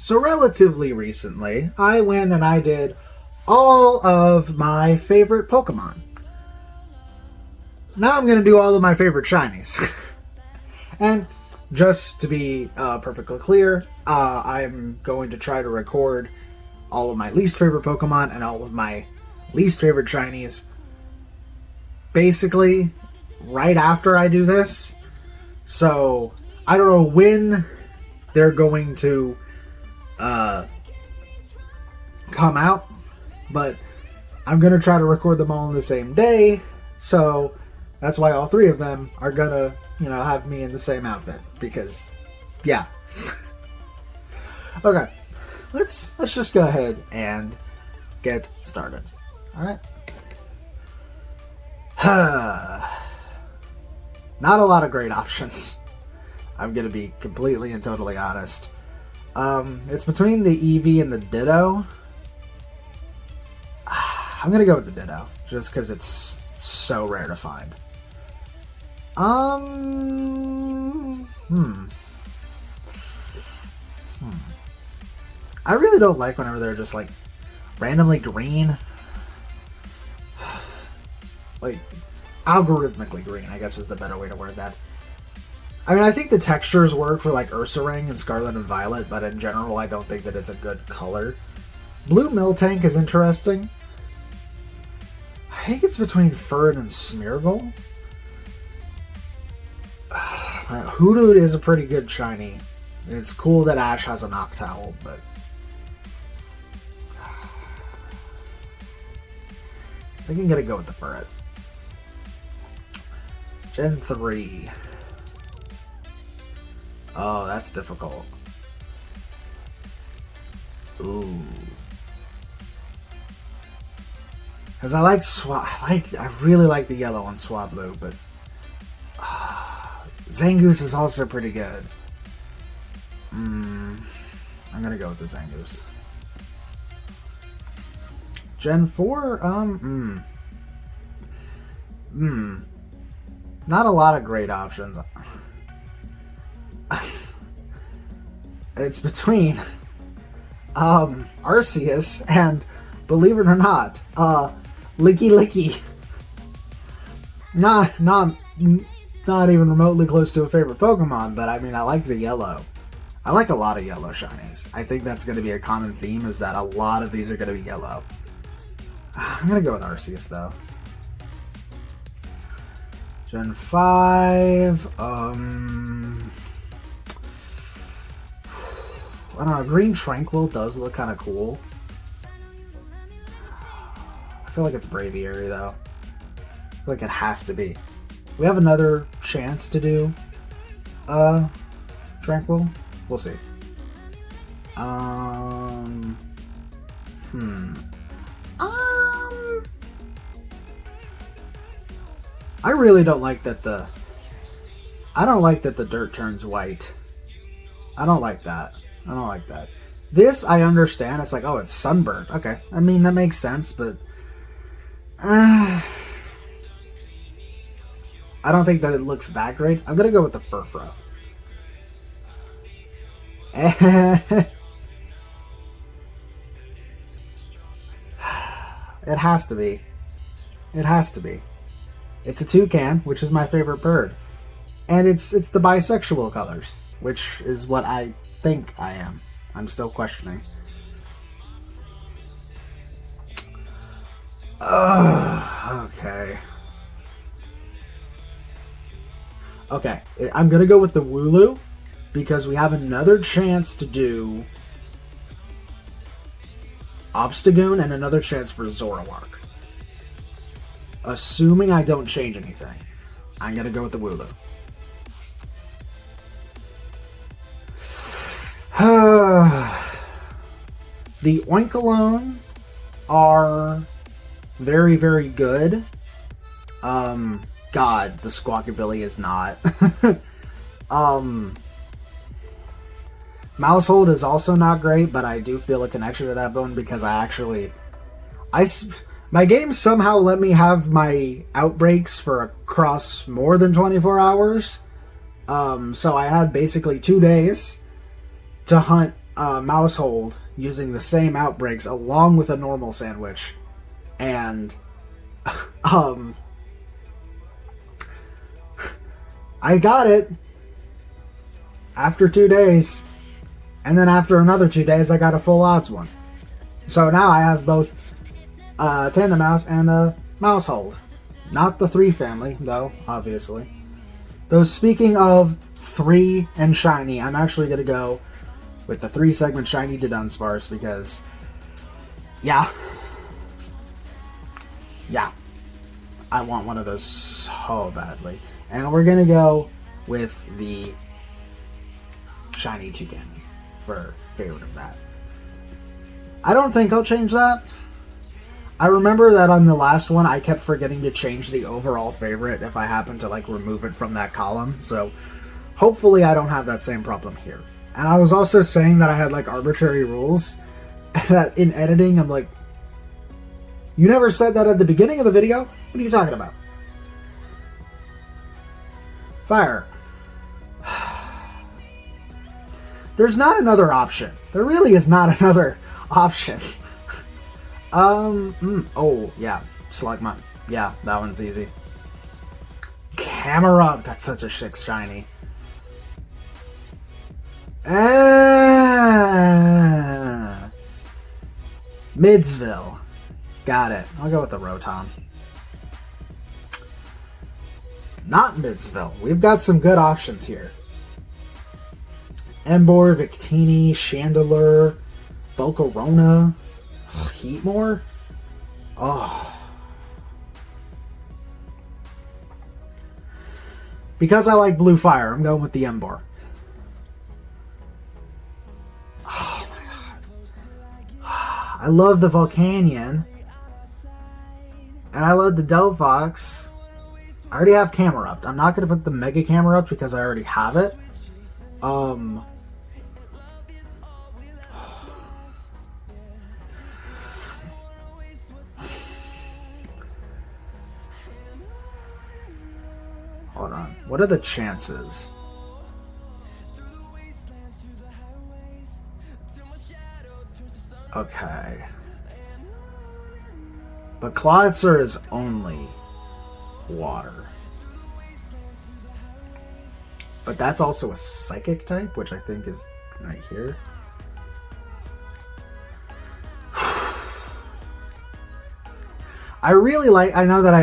So relatively recently, I went and I did all of my favorite Pokemon. Now I'm going to do all of my favorite shinies. And just to be perfectly clear, I'm going to try to record all of my least favorite Pokemon and all of my least favorite shinies basically right after I do this. So I don't know when they're going to come out, but I'm going to try to record them all in the same day. So that's why all three of them are going to, have me in the same outfit. Because, yeah. Okay. Let's just go ahead and get started. Alright? Not a lot of great options. I'm going to be completely and totally honest. It's between the Eevee and the Ditto. I'm going to go with the Ditto. Just because it's so rare to find. I really don't like whenever they're just like randomly green. Like algorithmically green, I guess is the better way to word that. I mean, I think the textures work for like Ursaring and Scarlet and Violet, but in general I don't think that it's a good color. Blue Miltank is interesting. I think it's between Fern and Smeargle. Hoodoo is a pretty good shiny. It's cool that Ash has a Noctowl, but I think I'm gonna go with the Furret. Gen 3. Oh, that's difficult. Ooh. Because I really like the yellow on Swablu, but Zangoose is also pretty good. I'm gonna go with the Zangoose. Gen 4, not a lot of great options. It's between Arceus and, believe it or not, Licky Licky. Not even remotely close to a favorite Pokemon, but I mean, I like the yellow. I like a lot of yellow shinies. I think that's going to be a common theme, is that a lot of these are going to be yellow. I'm going to go with Arceus, though. Gen 5, I don't know, Green Tranquil does look kind of cool. I feel like it's Braviary, though. I feel like it has to be. We have another chance to do Tranquil. We'll see. I really don't like that I don't like that the dirt turns white. I don't like that. This, I understand. It's like, oh, it's sunburned. Okay. I mean, that makes sense, but I don't think that it looks that great. I'm gonna go with the Furfrou. It has to be. It's a toucan, which is my favorite bird. And it's the bisexual colors, which is what I think I am. I'm still questioning. Okay. Okay, I'm gonna go with the Wooloo, because we have another chance to do Obstagoon and another chance for Zoroark. Assuming I don't change anything, I'm gonna go with the Wooloo. The Oinkologne are very, very good. God, the Squawkabilly is not. Mousehold is also not great, but I do feel a connection to that bone because my game somehow let me have my outbreaks for across more than 24 hours. So I had basically 2 days to hunt mouse hold using the same outbreaks along with a normal sandwich. And I got it after 2 days. And then after another 2 days, I got a full odds one. So now I have both tandem mouse and a mouse hold. Not the 3 family, though, obviously. Though speaking of 3 and shiny, I'm actually going to go with the 3 segment shiny to Dunsparce because, yeah, I want one of those so badly. And we're going to go with the shiny Toucan for favorite of that. I don't think I'll change that. I remember that on the last one, I kept forgetting to change the overall favorite if I happened to like remove it from that column. So hopefully I don't have that same problem here. And I was also saying that I had like arbitrary rules. That in editing, I'm like, you never said that at the beginning of the video? What are you talking about? Fire. There's not another option. There really is not another option. Oh, yeah. Slugma. Yeah, that one's easy. Camerupt. That's such a sick shiny. Midsville. Got it. I'll go with the Rotom. Not Midsville. We've got some good options here. Emboar, Victini, Chandelure, Volcarona, Heatmore. Oh. Because I like Blue Fire, I'm going with the Emboar. Oh my god. I love the Volcanion. And I love the Delphox. I already have Camerupt. I'm not going to put the Mega Camerupt because I already have it. Hold on. What are the chances? Okay. But Clawitzer is only water. But that's also a psychic type, which I think is right here. I really like. I know that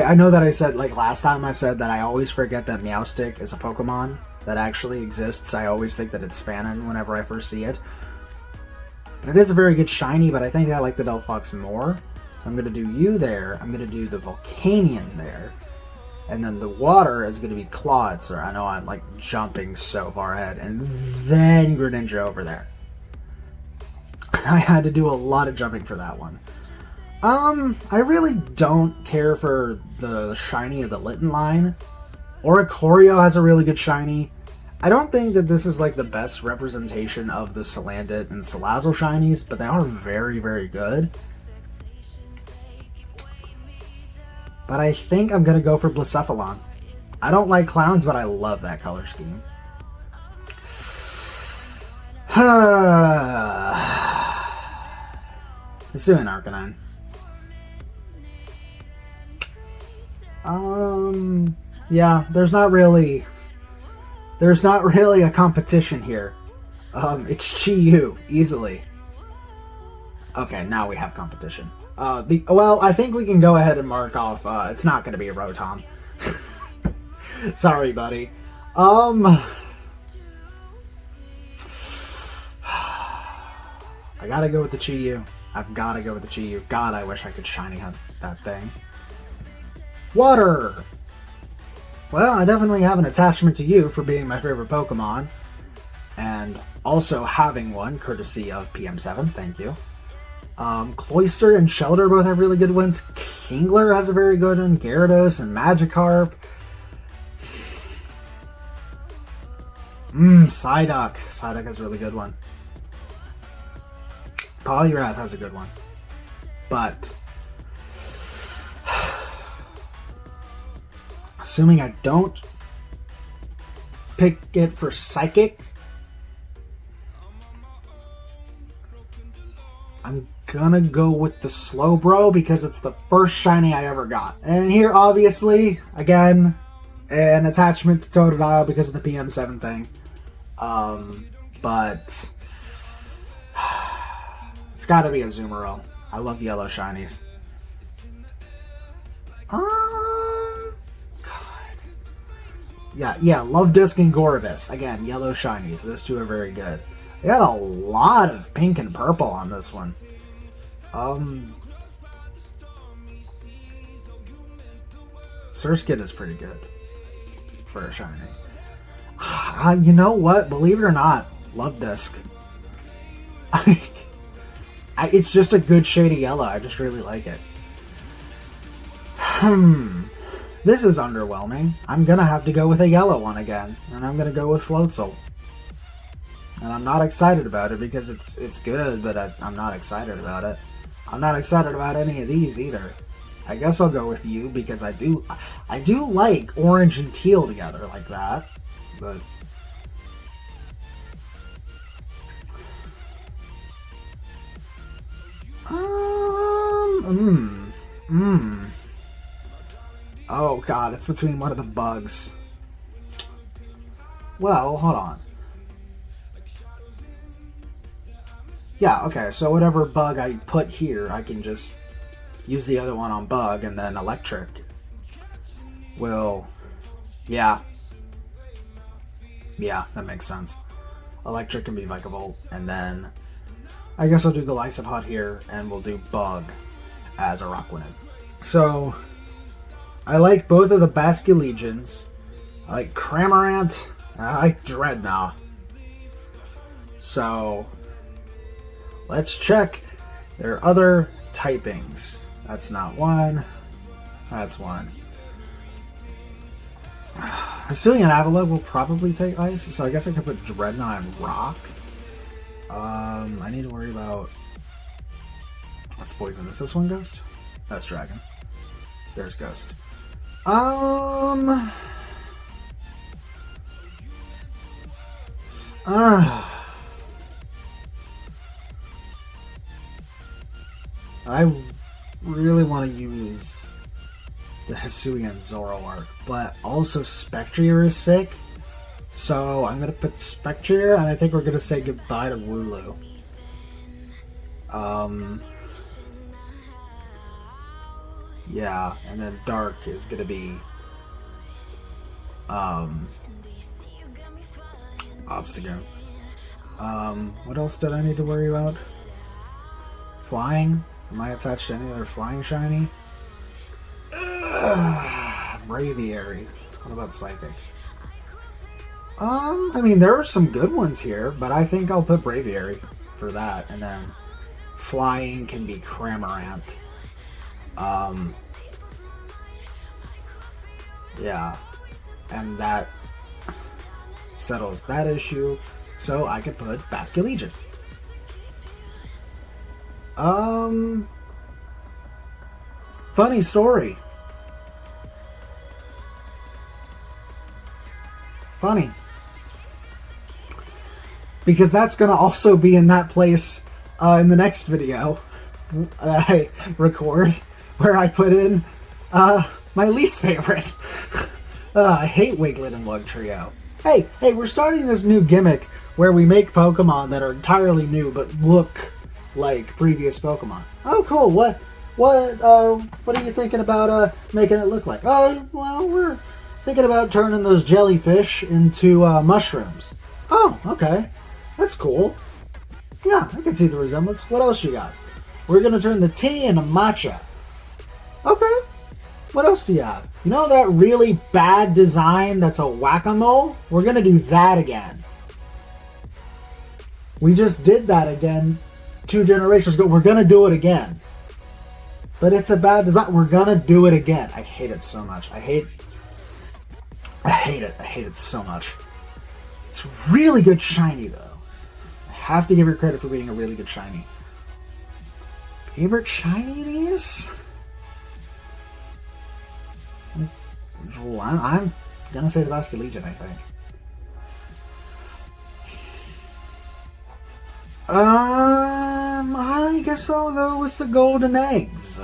I said like last time I said that I always forget that Meowstic is a Pokemon that actually exists. I always think that it's Fanon whenever I first see it. But it is a very good shiny. But I think I like the Delphox more. So I'm gonna do you there. I'm gonna do the Volcanion there. And then the water is going to be Clawitzer. I know I'm like jumping so far ahead. And then Greninja over there. I had to do a lot of jumping for that one. I really don't care for the shiny of the Litten line. Oricorio has a really good shiny. I don't think that this is like the best representation of the Salandit and Salazzle shinies, but they are very, very good. But I think I'm going to go for Blacephalon. I don't like clowns, but I love that color scheme. Let's do an Arcanine. Yeah, there's not really a competition here. It's Chi-Yu, easily. Okay, now we have competition. Well, I think we can go ahead and mark off, it's not going to be a Rotom. Sorry, buddy. I gotta go with the Chi-Yu. I've gotta go with the Chi-Yu. God, I wish I could shiny hunt that thing. Water! Well, I definitely have an attachment to you for being my favorite Pokemon. And also having one, courtesy of PM7, thank you. Cloyster and Shelter both have really good ones. Kingler has a very good one. Gyarados and Magikarp. Psyduck. Psyduck has a really good one. Poliwrath has a good one. But assuming I don't pick it for Psychic, I'm gonna go with the Slowbro because it's the first shiny I ever got. And here, obviously, again, an attachment to Totodile because of the PM7 thing. But it's gotta be a Azumarill. I love yellow shinies. God. Yeah, Love Disc and Gorebyss. Again, yellow shinies. Those two are very good. They got a lot of pink and purple on this one. Surskit is pretty good for a shiny. You know what? Believe it or not, Love Disc. It's just a good shade of yellow. I just really like it. This is underwhelming. I'm gonna have to go with a yellow one again, and I'm gonna go with Floatzel. And I'm not excited about it because it's good, but I'm not excited about it. I'm not excited about any of these either. I guess I'll go with you because I do like orange and teal together like that, but. Oh god, it's between one of the bugs. Well, hold on. Yeah, okay, so whatever bug I put here, I can just use the other one on bug, and then electric will... Yeah, that makes sense. Electric can be Vikavolt, and then I guess I'll do Golisopod here, and we'll do bug as a Rockwood. So, I like both of the Basculegions. I like Cramorant. I like Dreadnought. So, let's check their other typings. That's not one. That's one. Assuming an Avalugg will probably take ice, so I guess I could put Dreadnought and Rock. I need to worry about... What's poison? Is this one Ghost? That's Dragon. There's Ghost. I really want to use the Hisuian Zoroark, but also Spectrier is sick. So I'm going to put Spectrier, and I think we're going to say goodbye to Wooloo. Yeah, and then Dark is going to be Obstagoon. What else did I need to worry about? Flying? Am I attached to any other flying shiny? Braviary. What about Psychic? I mean, there are some good ones here, but I think I'll put Braviary for that, and then flying can be Cramorant. Yeah, and that settles that issue, so I could put Basculegion. Funny story. Funny. Because that's going to also be in that place in the next video that I record, where I put in my least favorite. I hate Wiglet and Wugtrio. Hey, we're starting this new gimmick where we make Pokemon that are entirely new but look like previous Pokemon. Oh, cool. What are you thinking about making it look like? Oh, well, we're thinking about turning those jellyfish into mushrooms. Oh, okay. That's cool. Yeah, I can see the resemblance. What else you got? We're going to turn the tea into matcha. Okay. What else do you have? You know that really bad design that's a whack-a-mole? We're going to do that again. We just did that again 2 generations ago. We're going to do it again. But it's a bad design. We're going to do it again. I hate it so much. I hate it. I hate it so much. It's really good shiny, though. I have to give her credit for being a really good shiny. Favorite shiny these? I'm gonna say the Basculegion, I think. I guess guess I'll go with the golden eggs.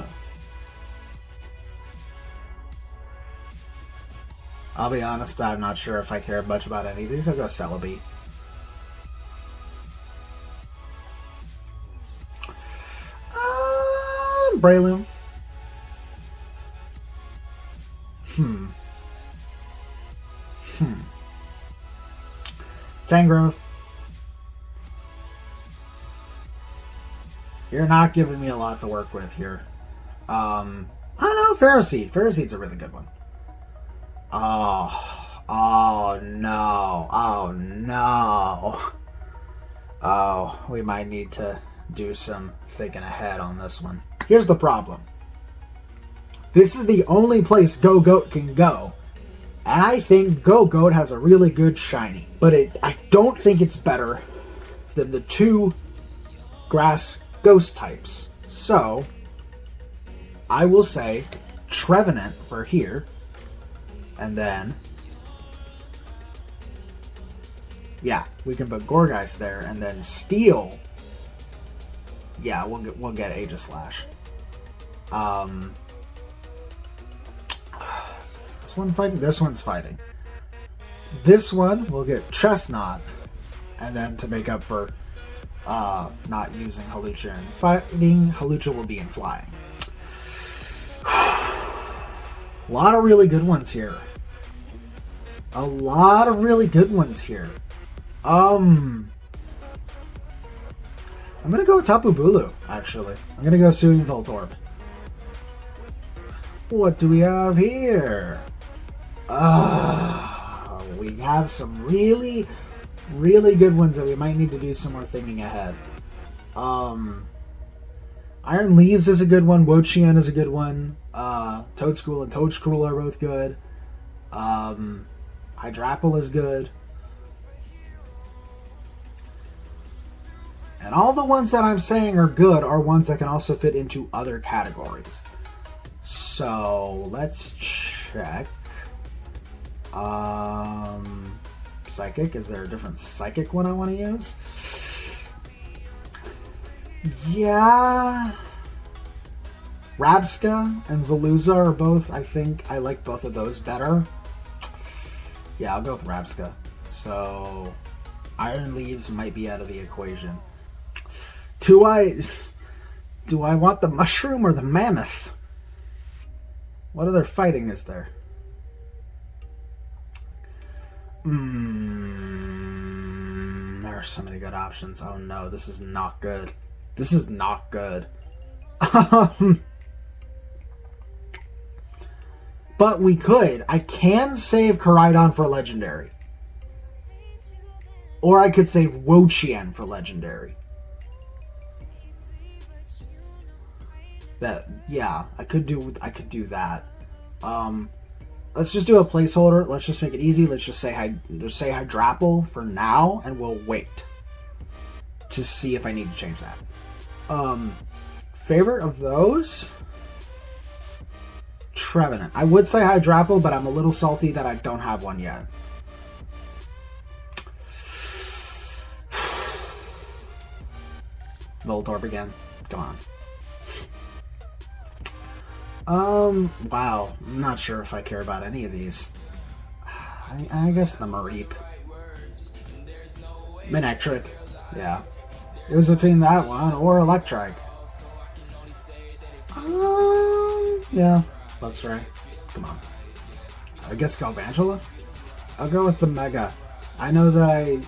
I'll be honest, I'm not sure if I care much about any of these. I'll go Celebi. Breloom. Tangrowth. You're not giving me a lot to work with here. I don't know, Ferroseed. Ferroseed's a really good one. Oh no. Oh no. Oh, we might need to do some thinking ahead on this one. Here's the problem. This is the only place Go-Goat can go. And I think Go-Goat has a really good shiny. But I don't think it's better than the two grass ghost types. So, I will say Trevenant for here. And then, yeah, we can put Gourgeist there. And then Steel. Yeah, we'll get Aegislash. This one fighting. This one's fighting. This one will get Chestnut, and then to make up for not using Hawlucha and fighting, Hawlucha will be in flying. A lot of really good ones here. A lot of really good ones here. I'm gonna go with Tapu Bulu, actually. I'm gonna go Suing Voltorb. What do we have here? We have some really, really good ones that we might need to do some more thinking ahead. Iron Leaves is a good one. Wo-Chien is a good one. Toedscool and Toedscruel are both good. Hydrapple is good. And all the ones that I'm saying are good are ones that can also fit into other categories. So, let's check. Psychic. Is there a different Psychic one I want to use? Yeah. Rabska and Veluza are both, I think, I like both of those better. Yeah, I'll go with Rabska. So, Iron Leaves might be out of the equation. Do I want the mushroom or the mammoth? What other fighting is there? There are so many good options. Oh no, this is not good. This is not good. But we could. I can save Koraidon for Legendary. Or I could save Wo-Chien for Legendary. Yeah, I could do that. Let's just do a placeholder. Let's just make it easy. Let's just say Hydrapple for now, and we'll wait to see if I need to change that. Favorite of those? Trevenant. I would say Hydrapple, but I'm a little salty that I don't have one yet. Voltorb again. Come on. Wow. I'm not sure if I care about any of these. I guess the Mareep. Manectric. Yeah. It was between that one or Electrike. Yeah. That's right. Come on. I guess Galvantula? I'll go with the Mega. I know that I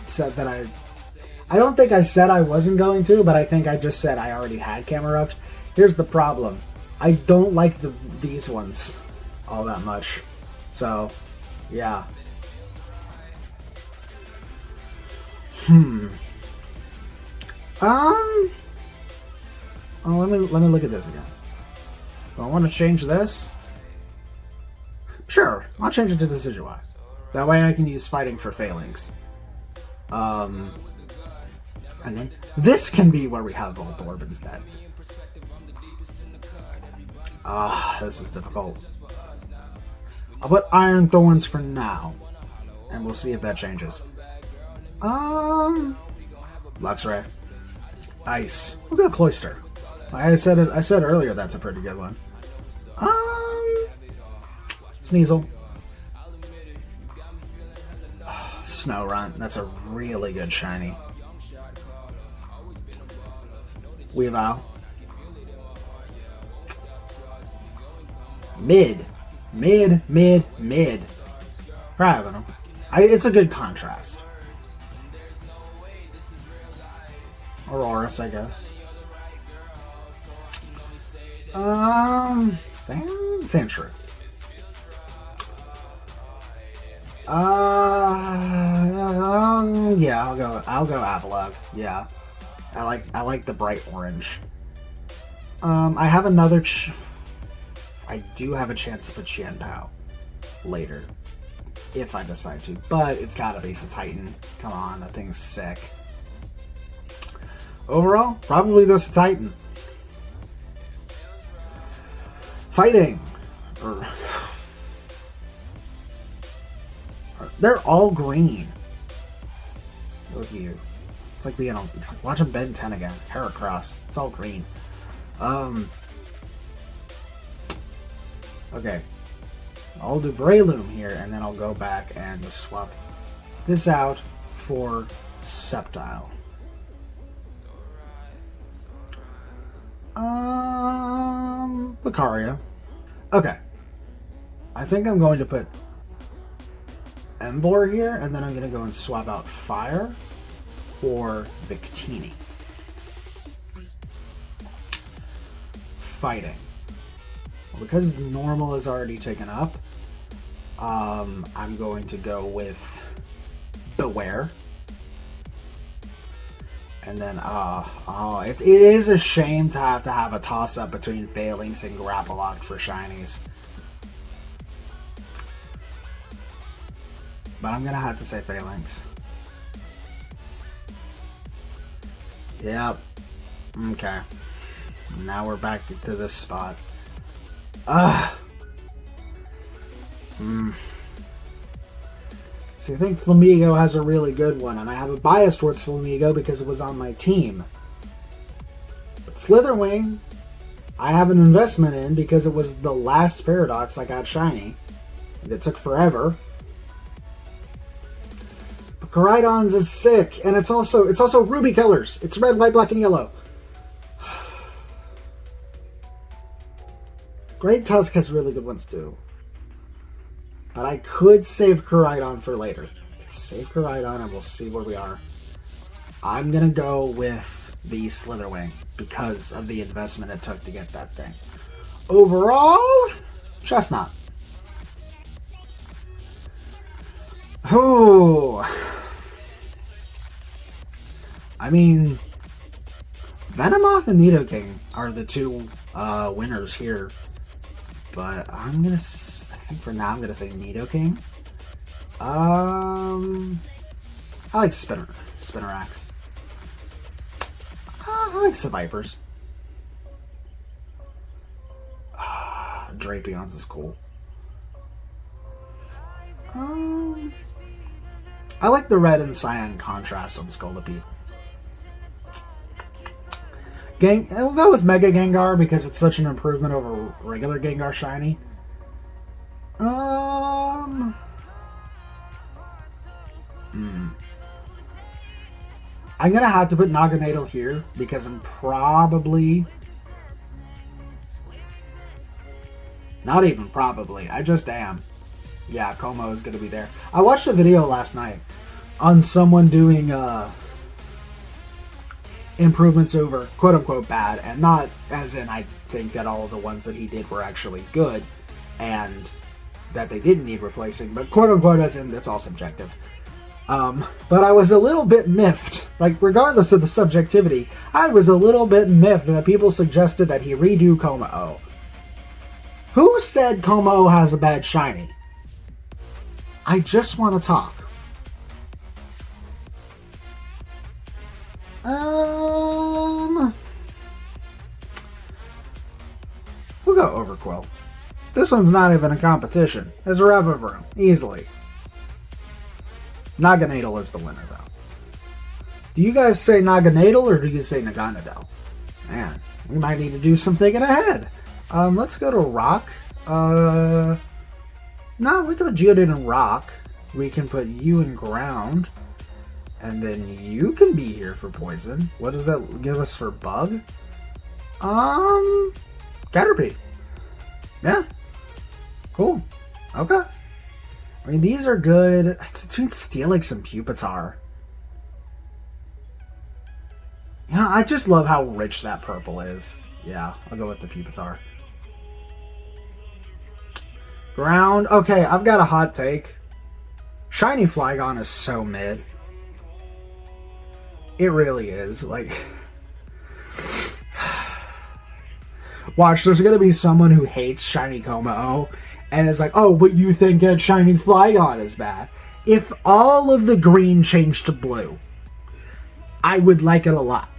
said that I don't think I said I wasn't going to, but I think I just said I already had Camerupt. Here's the problem. I don't like these ones all that much. So, yeah. Oh, let me look at this again. Do I want to change this? Sure, I'll change it to Decidueye. That way I can use Fighting for Failings. And then this can be where we have Voltorb instead. This is difficult. I'll put Iron Thorns for now, and we'll see if that changes. Luxray. Ice. We'll go Cloister. I said earlier that's a pretty good one. Sneasel. Snorunt. That's a really good shiny. Weavile. Mid. I don't know. It's a good contrast. Aurorus, I guess. Sandshrew. Yeah, I'll go Avalog. Yeah. I like the bright orange. I have another I do have a chance to put Qianpao later. If I decide to. But it's gotta be a Titan. Come on, that thing's sick. Overall, probably this Titan. Fighting. They're all green. Look at you. It's like being it's like watching Ben 10 again. Heracross. It's all green. Okay. I'll do Breloom here, and then I'll go back and just swap this out for Sceptile. Lucario. Okay. I think I'm going to put Emboar here, and then I'm going to go and swap out Fire for Victini. Fighting. Because normal is already taken up, I'm going to go with Beware. And then, it is a shame to have a toss-up between Phalanx and Grapploct for shinies. But I'm going to have to say Phalanx. Yep. Okay. Now we're back to this spot. See, I think Flamigo has a really good one, and I have a bias towards Flamigo because it was on my team. But Slitherwing, I have an investment in because it was the last Paradox I got shiny, and it took forever. But Koraidon's is sick, and it's also ruby colors. It's red, white, black, and yellow. Great Tusk has really good ones too. But I could save Koraidon for later. Let's save Koraidon and we'll see where we are. I'm going to go with the Slitherwing because of the investment it took to get that thing. Overall, Chestnut. Oh. I mean, Venomoth and Nidoking are the two winners here. But I'm going to... I think for now I'm going to say Nidoking. I like Spinarak. I like Sevipers. Drapion's is cool. I like the red and cyan contrast on Scolipede. I'll go with Mega Gengar because it's such an improvement over regular Gengar shiny. I'm gonna have to put Naganadel here because I'm probably... Not even probably, I just am. Yeah, Como is gonna be there. I watched a video last night on someone doing improvements over quote-unquote bad, and not as in I think that all of the ones that he did were actually good and that they didn't need replacing, but quote-unquote as in it's all subjective. But I was a little bit miffed, like regardless of the subjectivity, I was a little bit miffed that people suggested that he redo Como. Who said Como has a bad shiny? I just want to talk. We'll go Overquill. This one's not even a competition. It's Revavroom, easily. Naganadel is the winner, though. Do you guys say Naganadel or do you say Naganadel? Man, we might need to do some thinking ahead. Let's go to rock. No, we can put Geodude in rock. We can put you in ground. And then you can be here for poison. What does that give us for bug? Caterpie. Yeah. Cool. Okay. I mean, these are good. It's between Steelix and Pupitar. Yeah, I just love how rich that purple is. Yeah, I'll go with the Pupitar. Ground. Okay, I've got a hot take. Shiny Flygon is so mid. It really is. Like, watch, there's going to be someone who hates Shiny Como and is like, oh, but you think that Shiny Flygon is bad. If all of the green changed to blue, I would like it a lot.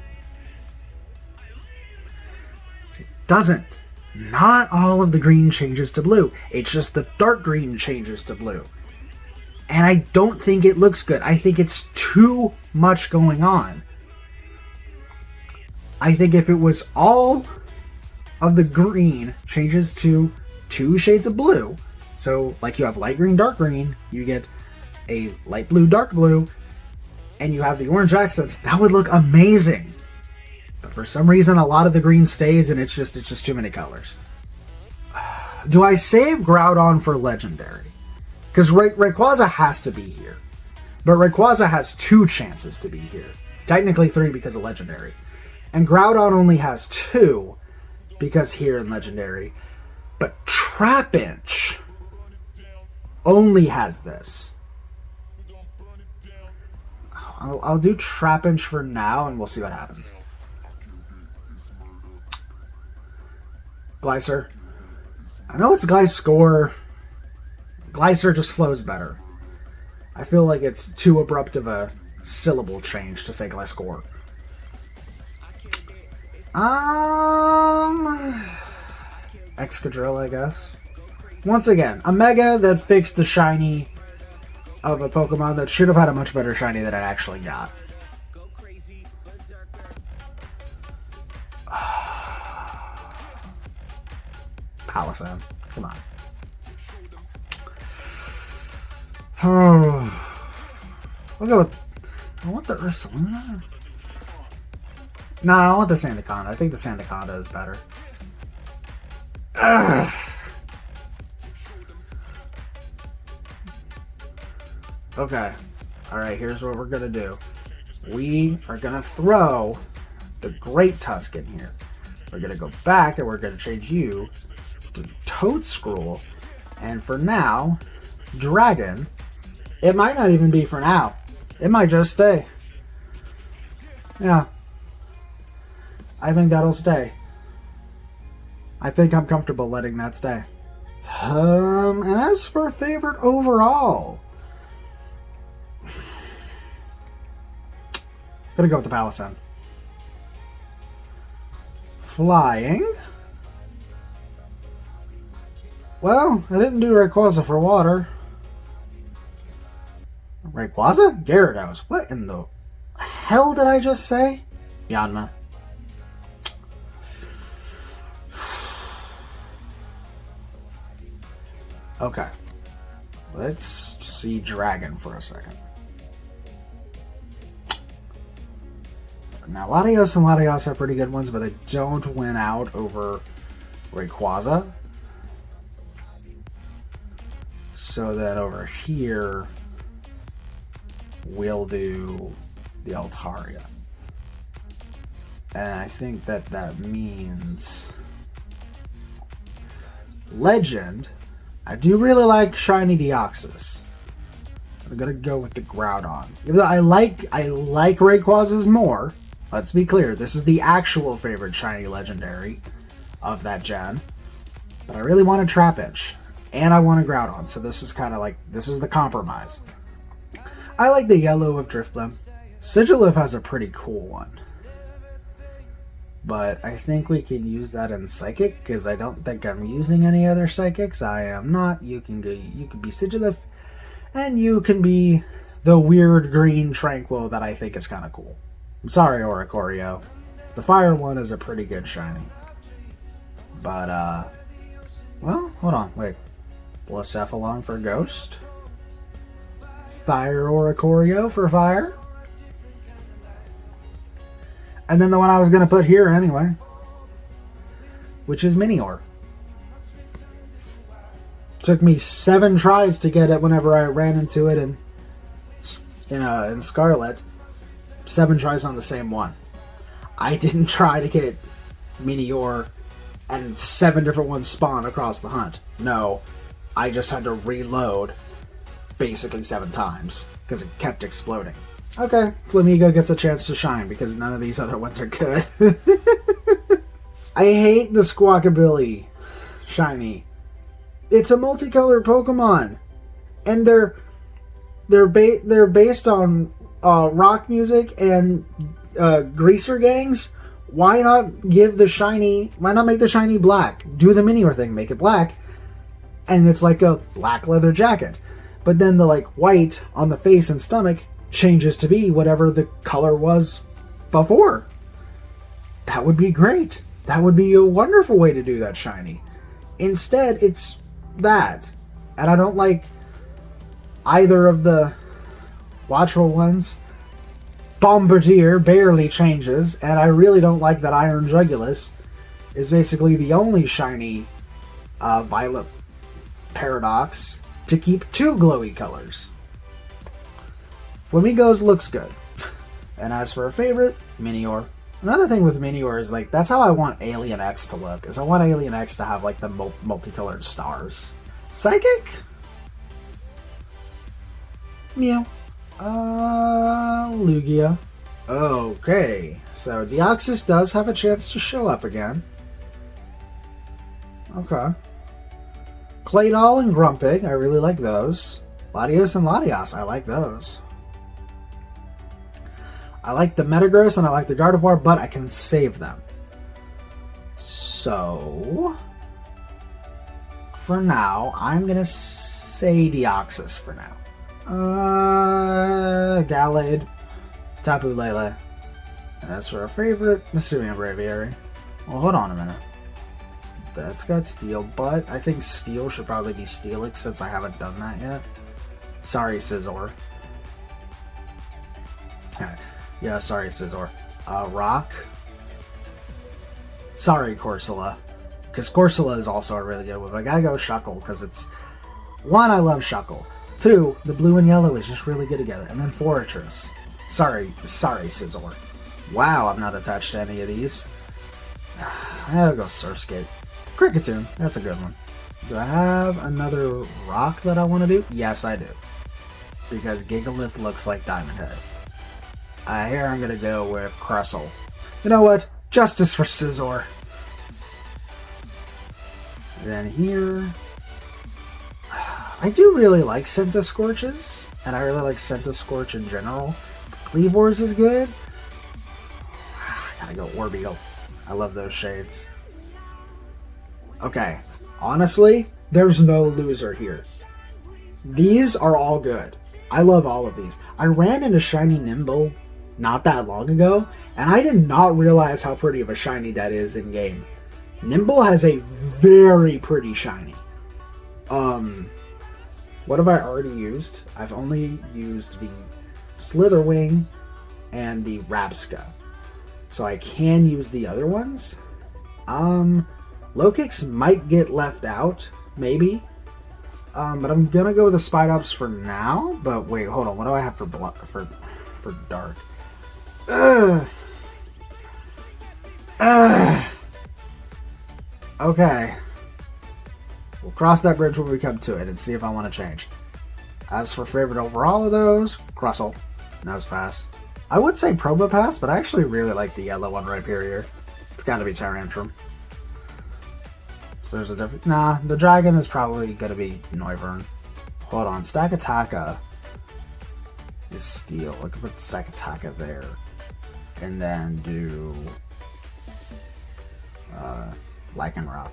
It doesn't. Not all of the green changes to blue. It's just the dark green changes to blue. And I don't think it looks good. I think it's too much going on. I think if it was all of the green changes to 2 shades of blue, so like you have light green, dark green, you get a light blue, dark blue, and you have the orange accents, that would look amazing. But for some reason, a lot of the green stays, and it's just too many colors. Do I save Groudon for Legendary? Because Rayquaza has to be here. But Rayquaza has 2 chances to be here. Technically 3 because of Legendary. And Groudon only has 2 because here in Legendary. But Trapinch only has this. I'll do Trapinch for now and we'll see what happens. Glycer. I know it's Gliscor. Glycer just flows better. I feel like it's too abrupt of a syllable change to say Gliscor. Excadrill, I guess. Once again, a Mega that fixed the shiny of a Pokemon that should have had a much better shiny than it actually got. Palisade. Come on. We'll go with... I want the Ursaluna. No, I want the Sandaconda. I think the Sandaconda is better. Ugh. Okay. Alright, here's what we're going to do. We are going to throw the Great Tusk in here. We're going to go back and we're going to change you to Toadscruel. And for now, Dragon. It might not even be for now. It might just stay. Yeah. I think that'll stay. I think I'm comfortable letting that stay. And as for favorite overall, gonna go with the Palisade. Flying. Well, I didn't do Rayquaza for water. Rayquaza? Gyarados. What in the hell did I just say? Yanma. Okay. Let's see Dragon for a second. Now, Latios and Latios are pretty good ones, but they don't win out over Rayquaza. So then over here, we'll do the Altaria. And I think that means Legend. I do really like Shiny Deoxys. I'm gonna go with the Groudon. Even though I like Rayquaza's more. Let's be clear, this is the actual favorite Shiny Legendary of that gen. But I really want a Trapinch. And I want a Groudon, so this is kind of like, this is the compromise. I like the yellow of Drifblim. Sigilyph has a pretty cool one. But I think we can use that in Psychic, because I don't think I'm using any other Psychics. I am not. You can be Sigilyph, and you can be the weird green Tranquil that I think is kind of cool. I'm sorry, Oricorio. The fire one is a pretty good shiny. But, well, hold on, wait. Blacephalon for Ghost. Fire Oricorio for Fire. And then the one I was going to put here anyway, which is Minior. Took me 7 tries to get it whenever I ran into it in Scarlet. 7 tries on the same one. I didn't try to get Minior and 7 different ones spawn across the hunt. No, I just had to reload basically 7 times because it kept exploding. Okay, Flamigo gets a chance to shine because none of these other ones are good. I hate the Squawkabilly shiny. It's a multicolored Pokemon, and they're based on rock music and greaser gangs. Why not give the shiny? Why not make the shiny black? Do the Minior thing, make it black, and it's like a black leather jacket. But then the like white on the face and stomach changes to be whatever the color was before. That would be great. That would be a wonderful way to do that shiny. Instead, it's that. And I don't like either of the Watchful ones. Bombardier barely changes, and I really don't like that Iron Jugulus is basically the only shiny Violet Paradox to keep 2 glowy colors. Flamigo's looks good. And as for a favorite, Minior. Another thing with Minior is, like, that's how I want Alien X to look, is I want Alien X to have, like, the multicolored stars. Psychic? Meow. Lugia. Okay, so Deoxys does have a chance to show up again. Okay. Claydol and Grumpig, I really like those. Latios and Latias, I like those. I like the Metagross and I like the Gardevoir, but I can save them. So, for now, I'm going to say Deoxys for now. Gallade, Tapu Lele. As for a favorite, Masumian Braviary. Well, hold on a minute. That's got Steel, but I think Steel should probably be Steelix since I haven't done that yet. Sorry, Scizor. Yeah, sorry, Scizor. Rock. Sorry, Corsola. Because Corsola is also a really good one. I gotta go Shuckle, because it's... 1, I love Shuckle. 2, the blue and yellow is just really good together. And then Fortress. Sorry, Scizor. Wow, I'm not attached to any of these. I gotta go Surfskate. Kricketune, that's a good one. Do I have another rock that I want to do? Yes, I do. Because Gigalith looks like Diamond Head. Here I'm gonna go with Crustle. You know what? Justice for Scizor. Then here... I do really like Centiskorches, and I really like Centiskorch in general. Kleavor's is good. I gotta go Orbeetle. I love those shades. Okay, honestly, there's no loser here. These are all good. I love all of these. I ran into Shiny Nimble not that long ago, and I did not realize how pretty of a shiny that is in game. Nimble has a very pretty shiny. What have I already used? I've only used the Slitherwing and the Rabsca. So I can use the other ones. Lokix might get left out, maybe. But I'm gonna go with the Spidops for now. But wait, hold on. What do I have for Dark? Okay. We'll cross that bridge when we come to it and see if I want to change. As for favorite overall of those, Crustle, Nosepass. I would say Probopass, but I actually really like the yellow one right here. It's got to be Tyrantrum. So there's a different... Nah, the dragon is probably going to be Noivern. Hold on, Stakataka is Steel. I could put Stakataka there. And then do... Lycanroc.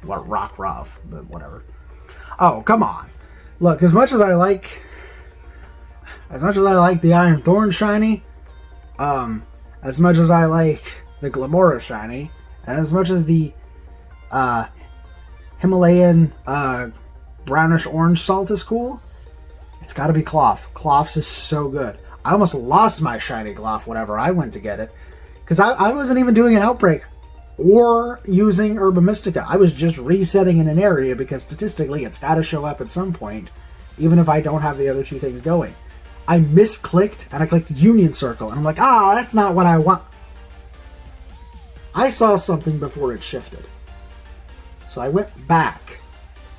What, Rockruff, but whatever. Oh, come on. Look, as much as I like As much as I like the Iron Thorn shiny, as much as I like the Glamora shiny, and as much as the Himalayan brownish orange salt is cool, it's got to be Cloth. Cloth's is so good. I almost lost my shiny Cloth whenever I went to get it, because I wasn't even doing an Outbreak or using Herba Mystica. I was just resetting in an area because statistically it's got to show up at some point, even if I don't have the other two things going. I misclicked and I clicked Union Circle and I'm like, that's not what I want. I saw something before it shifted. So I went back,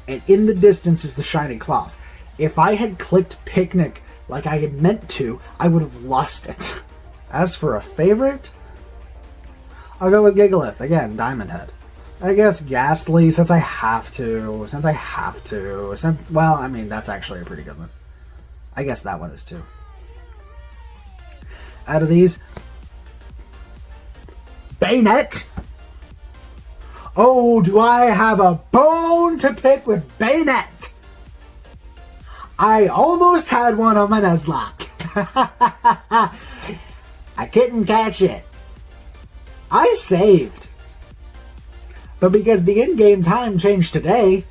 and in the distance is the shiny Cloth. If I had clicked Picnic like I had meant to, I would have lost it. As for a favorite, I'll go with Gigalith. Again, Diamond Head. I guess Ghastly, since I have to. Well, I mean, that's actually a pretty good one. I guess that one is too. Out of these, Bayonet. Oh, do I have a bone to pick with Bayonet? I almost had one on my Nuzlocke. I couldn't catch it. I saved. But because the in-game time changed today,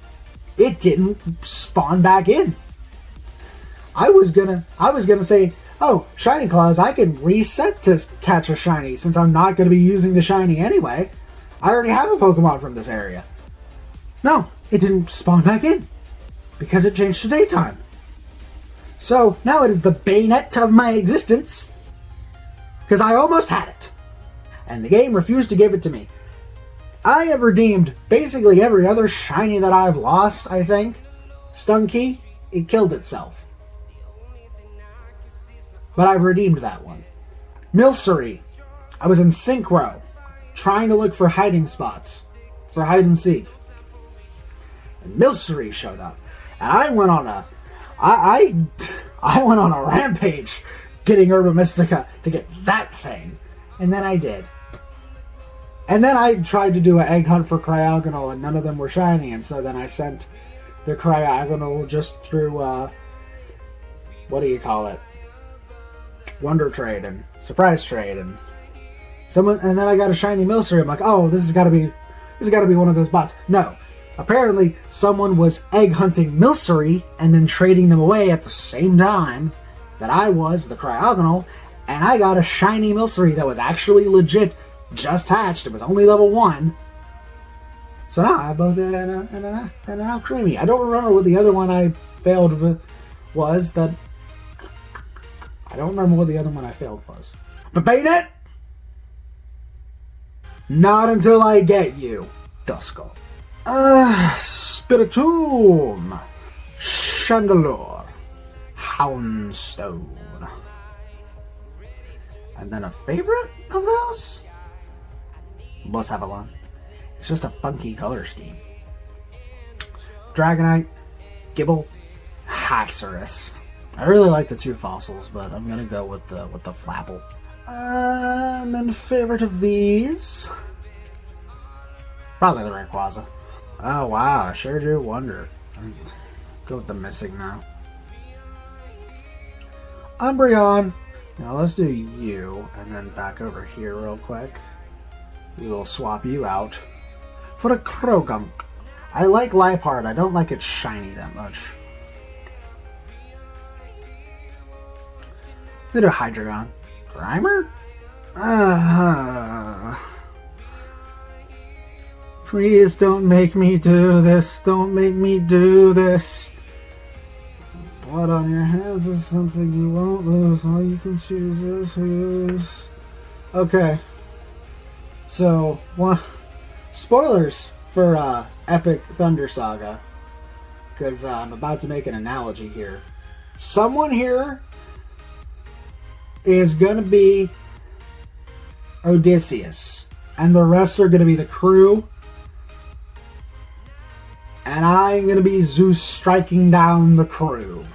it didn't spawn back in. I was gonna say, oh, Shiny Claws, I can reset to catch a shiny since I'm not gonna be using the shiny anyway. I already have a Pokemon from this area. No, it didn't spawn back in because it changed to daytime. So now it is the Bayonet of my existence because I almost had it. And the game refused to give it to me. I have redeemed basically every other shiny that I've lost, I think. Stunky, it killed itself. But I've redeemed that one. Milcery, I was in Synchro, trying to look for hiding spots, for hide and seek. And Milcery showed up. And I went on a... I went on a rampage getting Herba Mystica to get that thing. And then I did. And then I tried to do an egg hunt for Cryogonal, and none of them were shiny, and so then I sent the Cryogonal just through, what do you call it? Wonder Trade and Surprise Trade, and then I got a shiny Milcery. I'm like, oh, this has got to be one of those bots. No. Apparently, someone was egg hunting Milcery and then trading them away at the same time that I was, the Cryogonal, and I got a shiny Milcery that was actually legit, just hatched. It was only level 1. So now I have both it and an Alcremie. I don't remember what the other one I failed was. I don't remember what the other one I failed was. But Bayonet? Not until I get you, Duskull. Spiritomb, Chandelure, Houndstone. And then a favorite of those? Avalon. It's just a funky color scheme. Dragonite, Gibble, Haxorus. I really like the 2 fossils, but I'm gonna go with the Flapple. And then favorite of these? Probably the Rayquaza. Oh wow, I sure do wonder. Go with the missing now. Umbreon. Now let's do you, and then back over here real quick. We will swap you out for a Krogunk. I like Liepard. I don't like it shiny that much. Bit of Hydreigon. Grimer? Please don't make me do this. Don't make me do this. Blood on your hands is something you won't lose. All you can choose is who's. Okay. So, spoilers for Epic Thunder Saga. Because I'm about to make an analogy here. Someone here is going to be Odysseus. And the rest are going to be the crew. And I'm going to be Zeus striking down the crew.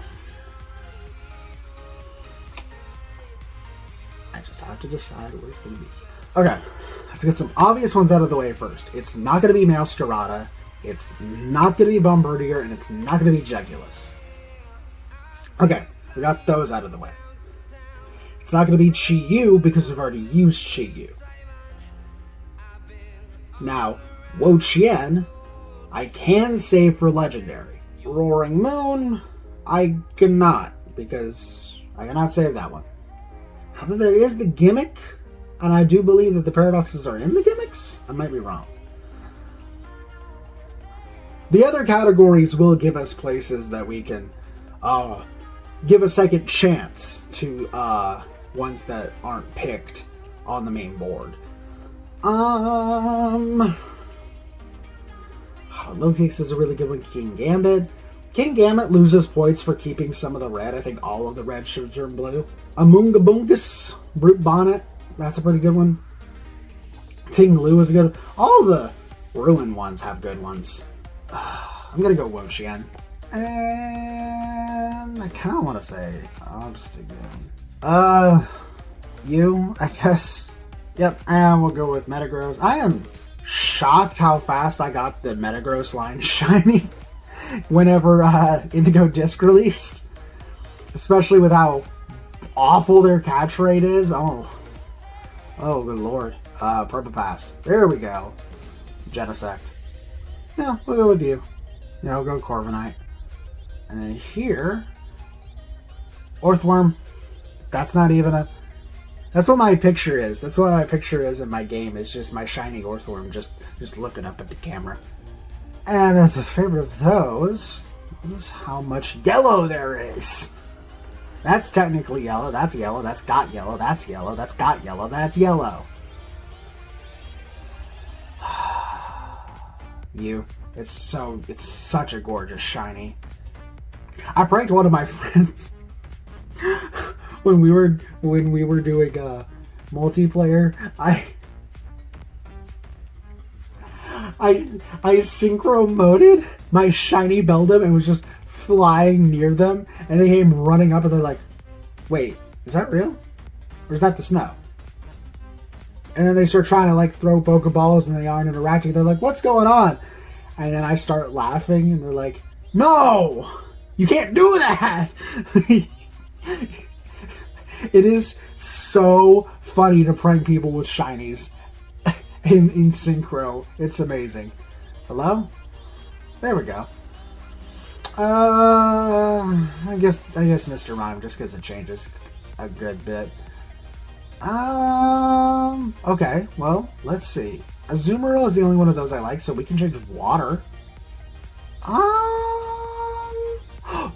I just have to decide what it's going to be. Okay, let's get some obvious ones out of the way first. It's not going to be Meowscarada, it's not going to be Bombardier, and it's not going to be Jegulus. Okay, We got those out of the way. It's not going to be Chi-Yu because we've already used Chi-Yu. Now, Wo-Chien, I can save for Legendary. Roaring Moon, I cannot, because I cannot save that one. However, there is the gimmick, and I do believe that the paradoxes are in the gimmicks. I might be wrong. The other categories will give us places that we can give a second chance to ones that aren't picked on the main board. Low Kicks is a really good one. King Gambit. King Gambit loses points for keeping some of the red. I think all of the red should turn blue. Amunga Bungus. Brute Bonnet. That's a pretty good one. Ting Lu is a good one. All the Ruin ones have good ones. I'm gonna go Wo-Chien. And I kind of want to say Obstagoon. You, I guess. Yep, and we'll go with Metagross. I am shocked how fast I got the Metagross line shiny whenever Indigo Disc released. Especially with how awful their catch rate is. Oh, good lord. Purple Pass. There we go. Genesect. Yeah, we'll go with you. Yeah, we'll go Corviknight. And then here, Orthworm. That's not even a... That's what my picture is. That's what my picture is in my game. It's just my shiny Orthworm just looking up at the camera. And as a favorite of those, notice how much yellow there is. That's technically yellow. That's yellow. That's got yellow. That's yellow. That's got yellow. That's yellow. You. It's such a gorgeous shiny. I pranked one of my friends when we were doing multiplayer. I synchro moded my shiny Beldum and was just flying near them, and they came running up and they're like, "Wait, is that real? Or is that the snow?" And then they start trying to like throw Pokeballs and they aren't interacting. They're like, "What's going on?" And then I start laughing and they're like, "No! You can't do that!" It is so funny to prank people with shinies in synchro. It's amazing. Hello? There we go. I guess Mr. Mime, just because it changes a good bit. Okay, well, let's see. Azumarill is the only one of those I like, so we can change water.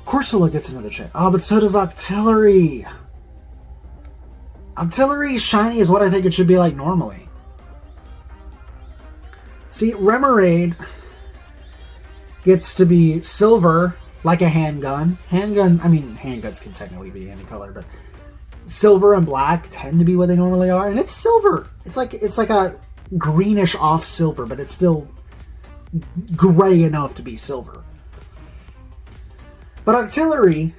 Corsola gets another chance. Oh, but so does Octillery. Octillery shiny is what I think it should be like normally. See, Remoraid gets to be silver, like a handgun. Handguns can technically be any color, but silver and black tend to be what they normally are, and it's silver. It's like a greenish off silver, but it's still gray enough to be silver. But Octillery,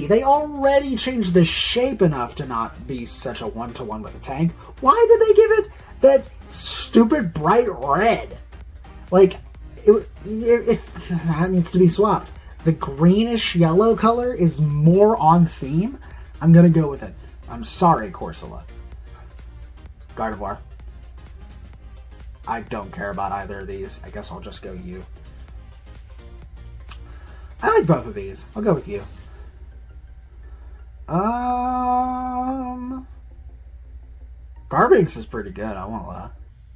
they already changed the shape enough to not be such a one-to-one with a tank. Why did they give it that stupid bright red? Like, if that needs to be swapped. The greenish yellow color is more on theme. I'm gonna go with it. I'm sorry, Corsola. Gardevoir. I don't care about either of these. I guess I'll just go you. I like both of these. I'll go with you. Garbinks is pretty good, I won't lie.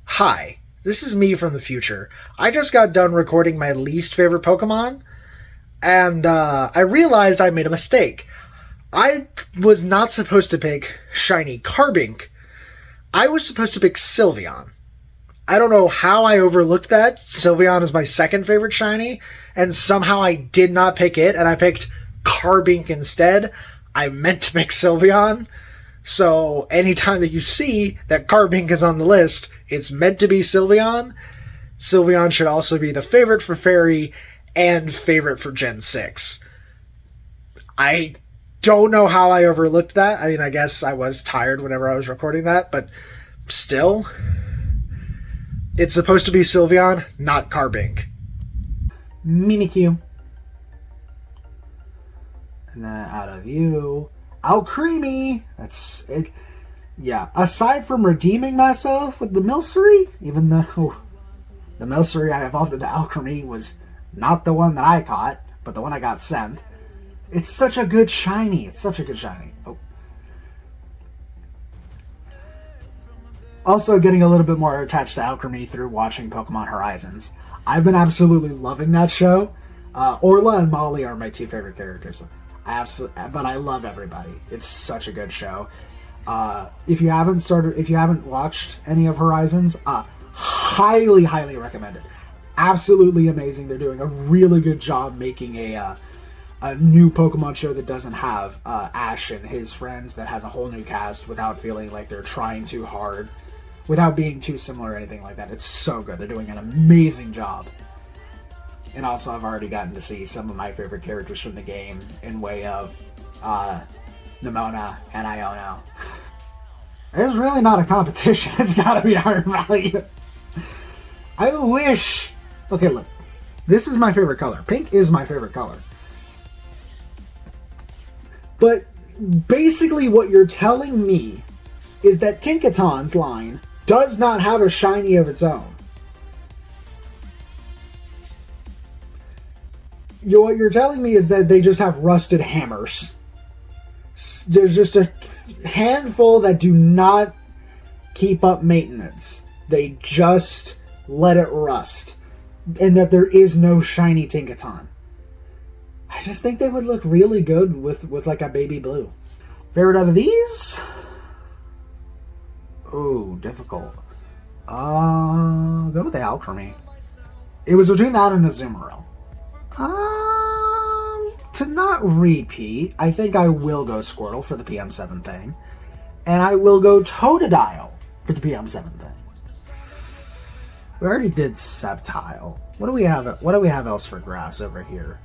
Hi, this is me from the future. I just got done recording my least favorite Pokemon, and I realized I made a mistake. I was not supposed to pick shiny Carbink. I was supposed to pick Sylveon. I don't know how I overlooked that. Sylveon is my second favorite shiny, and somehow I did not pick it, and I picked Carbink instead. I meant to pick Sylveon. So anytime that you see that Carbink is on the list, it's meant to be Sylveon. Sylveon should also be the favorite for Fairy and favorite for Gen 6. I don't know how I overlooked that. I mean, I guess I was tired whenever I was recording that, but still, it's supposed to be Sylveon, not Carbink. Mimikyu. And then out of you, Alcremie. That's it. Yeah. Aside from redeeming myself with the Milcery, even though the Milcery I evolved into Alcremie was not the one that I caught, but the one I got sent. It's such a good shiny. It's such a good shiny. Oh. Also getting a little bit more attached to Alcremie through watching Pokemon Horizons. I've been absolutely loving that show. Orla and Molly are my two favorite characters. But I love everybody. It's such a good show. If you haven't watched any of Horizons, highly, highly recommend it. Absolutely amazing. They're doing a really good job making a new Pokemon show that doesn't have Ash and his friends, that has a whole new cast without feeling like they're trying too hard, without being too similar or anything like that. It's so good. They're doing an amazing job. And also, I've already gotten to see some of my favorite characters from the game in way of Nimona and Iono. It's really not a competition. It's gotta be Iron Valley. I wish... Okay, look. This is my favorite color. Pink is my favorite color. But basically what you're telling me is that Tinkaton's line does not have a shiny of its own. What you're telling me is that they just have rusted hammers. There's just a handful that do not keep up maintenance. They just let it rust. And that there is no shiny Tinkaton. I just think they would look really good with like a baby blue. Favorite out of these? Oh, difficult. Go with the Alcremie. It was between that and a Azumarill. To not repeat, I think I will go Squirtle for the PM7 thing. And I will go Totodile for the PM7 thing. We already did Sceptile. What do we have else for grass over here?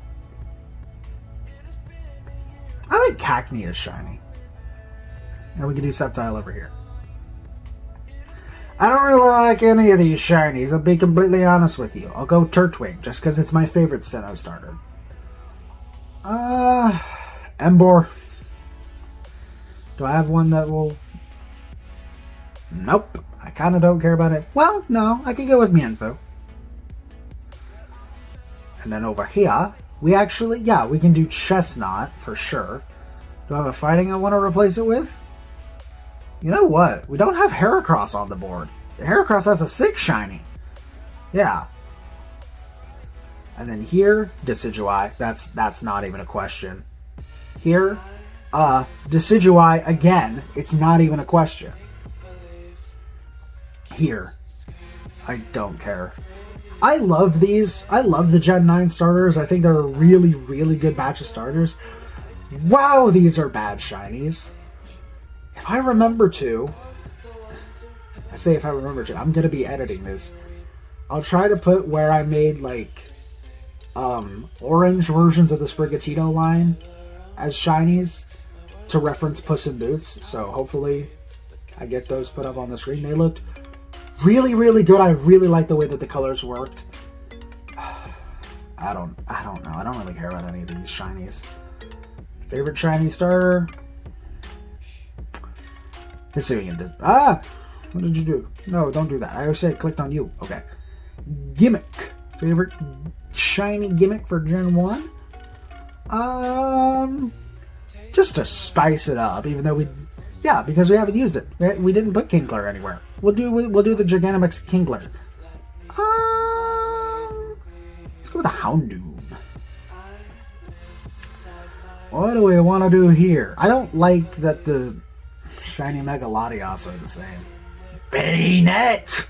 I think Cacnea is shiny. And we can do Sceptile over here. I don't really like any of these shinies, I'll be completely honest with you. I'll go Turtwig, just because it's my favorite Sinnoh starter. Emboar. Do I have one that will... Nope. I kind of don't care about it. Well, no, I could go with Mienfoo. And then over here, we actually, yeah, we can do Chestnut for sure. Do I have a fighting I want to replace it with? You know what? We don't have Heracross on the board. Heracross has a 6 shiny. Yeah. And then here, Decidueye. That's not even a question. Here, Decidueye again. It's not even a question. Here, I don't care. I love these. I love the Gen 9 starters. I think they're a really, really good batch of starters. Wow, these are bad shinies. If I remember to, I say if I remember to, I'm going to be editing this. I'll try to put where I made, like, orange versions of the Sprigatito line as shinies to reference Puss in Boots. So hopefully I get those put up on the screen. They looked really, really good. I really like the way that the colors worked. I don't know. I don't really care about any of these shinies. Favorite shiny starter? Hisuian does. What did you do? No, don't do that. I always say I clicked on you. Okay. Gimmick. Favorite shiny gimmick for Gen 1? Just to spice it up, even though because we haven't used it. We didn't put Kingler anywhere. We'll do the Gigantamax Kingler. Let's go with a Houndoom. What do we want to do here? I don't like that the shiny Mega Latios are the same. Bayonet!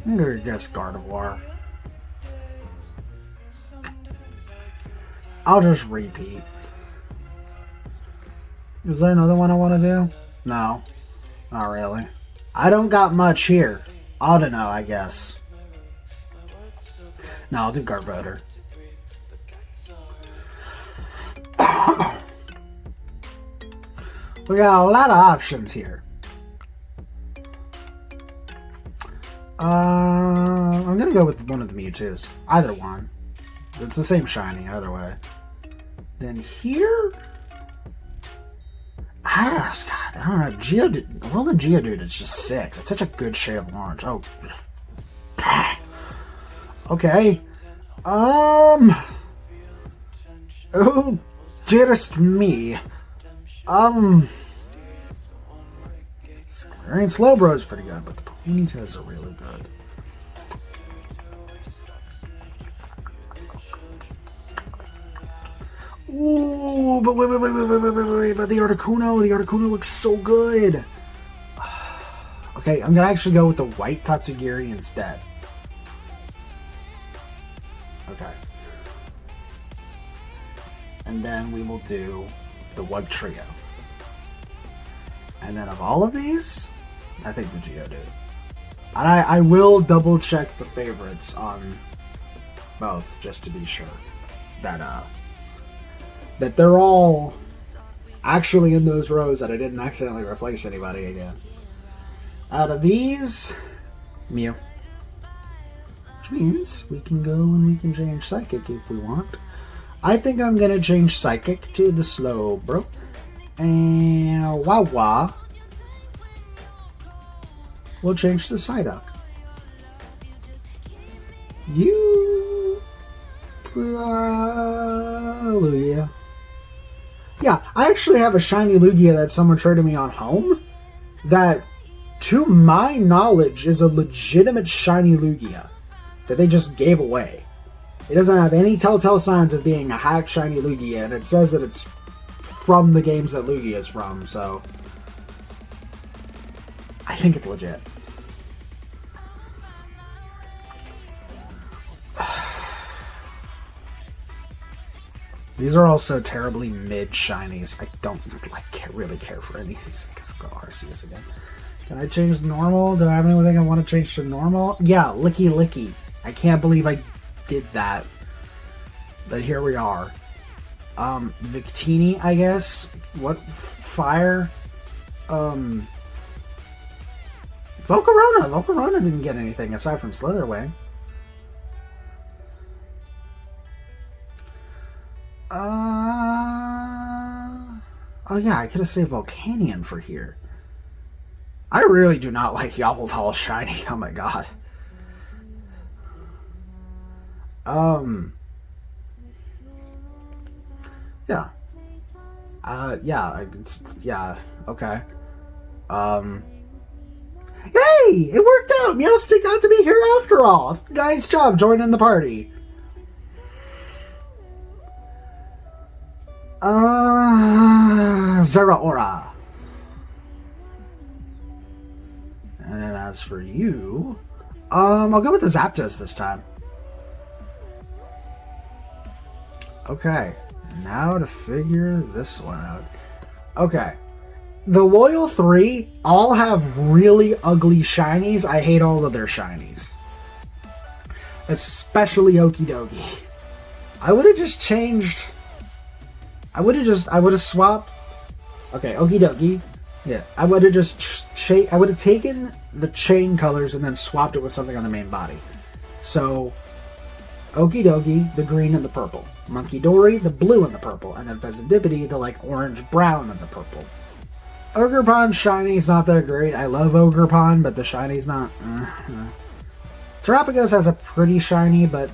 I'm gonna guess Gardevoir. I'll just repeat. Is there another one I want to do? No. Not really. I don't got much here. Audino, I guess. No, I'll do Garbodor. We got a lot of options here. I'm gonna go with one of the Mewtwo's. Either one. It's the same shiny either way. Then here, God, I don't know. Geodude, World of Geodude is just sick. It's such a good shade of orange. Oh, okay. Oh, dearest me. Scary and Slowbro is pretty good, but the Ponytails are really good. Ooh, but wait, but the Articuno looks so good. Okay, I'm gonna actually go with the white Tatsugiri instead. Okay. And then we will do the white trio. And then of all of these, I think the Geodude. And I will double check the favorites on both just to be sure that they're all actually in those rows, that I didn't accidentally replace anybody again. Out of these, Mew. Which means we can go and we can change Psychic if we want. I think I'm going to change Psychic to the Slowbro. And Wawa will change to Psyduck. You... Hallelujah. Yeah, I actually have a shiny Lugia that someone traded me on home that, to my knowledge, is a legitimate shiny Lugia that they just gave away. It doesn't have any telltale signs of being a hacked shiny Lugia, and it says that it's from the games that Lugia is from, so I think it's legit. These are also terribly mid shinies. I don't really care for any of these. I guess I'll go Arceus again. Can I change to normal? Do I have anything I want to change to normal? Yeah, Licky. I can't believe I did that. But here we are. Victini, I guess. What? Fire? Volcarona. Volcarona didn't get anything aside from Slitherwing. Oh yeah, I could have saved Volcanion for here. I really do not like Yveltal shiny. Oh my god. Yeah. Yeah, okay. Hey! It worked out! Meowstic got to be here after all! Nice job joining the party. Zeraora. And then as for you, I'll go with the Zapdos this time. Okay, now to figure this one out. Okay, the Loyal 3 all have really ugly shinies. I hate all of their shinies. Especially Okidogi. I would have just changed... I would have swapped... Okay, Okidogi. Yeah, I would have just... I would have taken the chain colors and then swapped it with something on the main body. So, Okidogi, the green and the purple. Monkey-Dory, the blue and the purple. And then Fezandipity, the like orange-brown and the purple. Ogerpon shiny's not that great. I love Ogerpon, but the shiny's not... Terapagos has a pretty shiny, but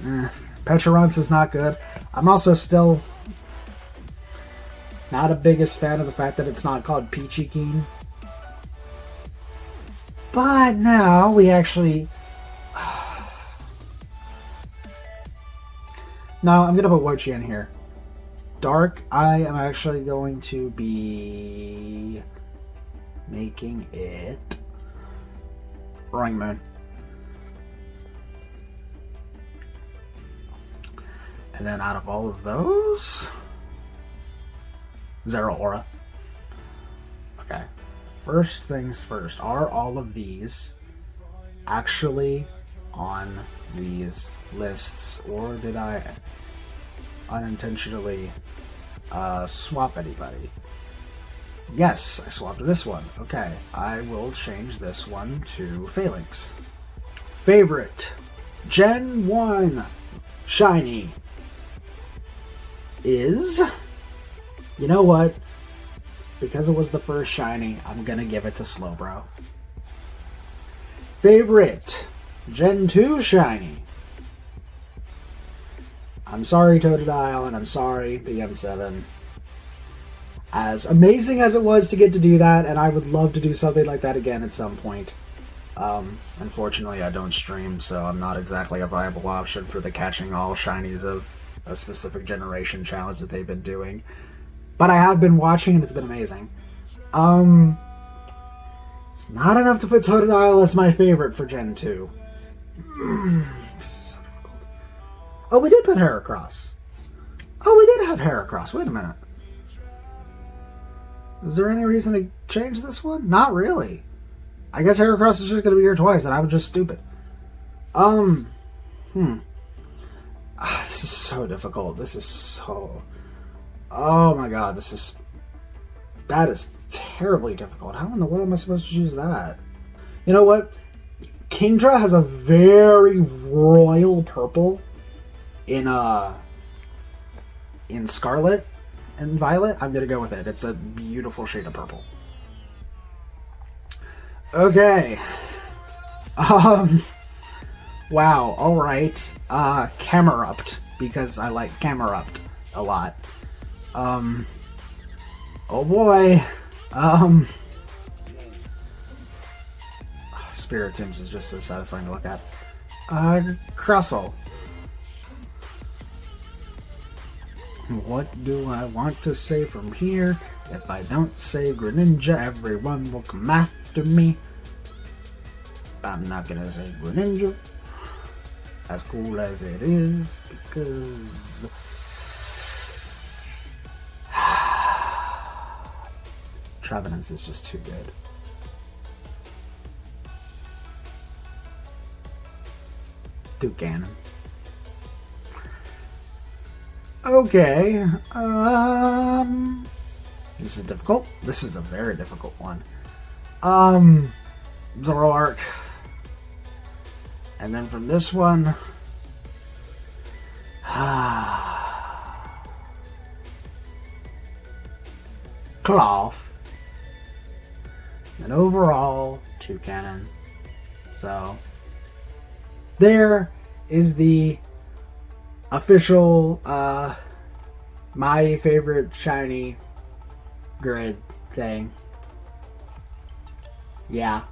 Petronce is not good. I'm also still not a biggest fan of the fact that it's not called Peachy Keen. But now we actually... No, I'm going to put Wochi in here. Dark, I am actually going to be making it Roaring Moon. And then out of all of those, Zeraora. Okay. First things first, are all of these actually on these lists, or did I unintentionally swap anybody? Yes, I swapped this one. Okay, I will change this one to Phalanx. Favorite Gen 1 Shiny is... You know what? Because it was the first shiny, I'm gonna give it to Slowbro. Favorite Gen 2 shiny. I'm sorry, Totodile, and I'm sorry, BM7. As amazing as it was to get to do that, and I would love to do something like that again at some point. Unfortunately, I don't stream, so I'm not exactly a viable option for the catching all shinies of a specific generation challenge that they've been doing. But I have been watching, and it's been amazing. It's not enough to put Totodile as my favorite for Gen 2. Oh, we did put Heracross. Oh, we did have Heracross. Wait a minute. Is there any reason to change this one? Not really. I guess Heracross is just going to be here twice, and I was just stupid. This is so difficult. This is so... Oh my god, this is... That is terribly difficult. How in the world am I supposed to choose that? You know what? Kingdra has a very royal purple in Scarlet and Violet. I'm going to go with it. It's a beautiful shade of purple. Okay. Wow, alright. Camerupt, because I like Camerupt a lot. Oh boy. Spiritims is just so satisfying to look at. Crustle. What do I want to say from here? If I don't say Greninja, everyone will come after me. I'm not gonna say Greninja. As cool as it is, because... Trevenants is just too good. Toucannon. Okay. This is difficult. This is a very difficult one. Zoroark. And then from this one... Cloth. And overall, Toucannon. So, there is the official, my favorite shiny grid thing. Yeah.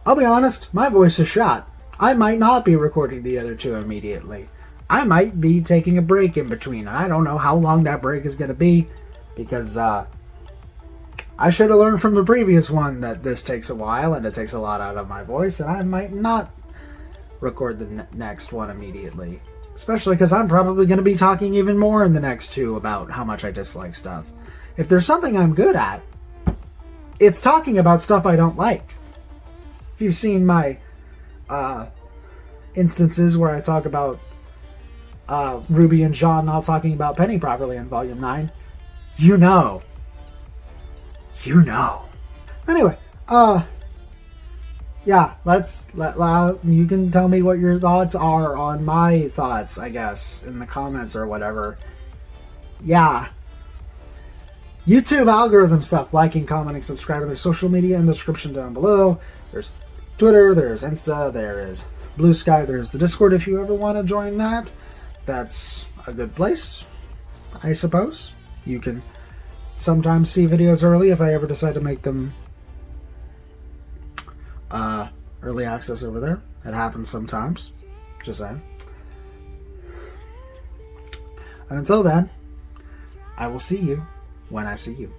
I'll be honest, my voice is shot. I might not be recording the other two immediately. I might be taking a break in between. I don't know how long that break is going to be, because, I should have learned from the previous one that this takes a while and it takes a lot out of my voice, and I might not record the next one immediately. Especially because I'm probably going to be talking even more in the next two about how much I dislike stuff. If there's something I'm good at, it's talking about stuff I don't like. If you've seen my instances where I talk about Ruby and Jean not talking about Penny properly in Volume 9, you know. You know. Anyway, yeah, you can tell me what your thoughts are on my thoughts, I guess, in the comments or whatever. Yeah. YouTube algorithm stuff, liking, commenting, subscribing. There's social media in the description down below. There's Twitter, there's Insta, there is Blue Sky, there's the Discord if you ever want to join that. That's a good place, I suppose. You can sometimes see videos early if I ever decide to make them early access over there. It happens sometimes. Just saying. And until then, I will see you when I see you.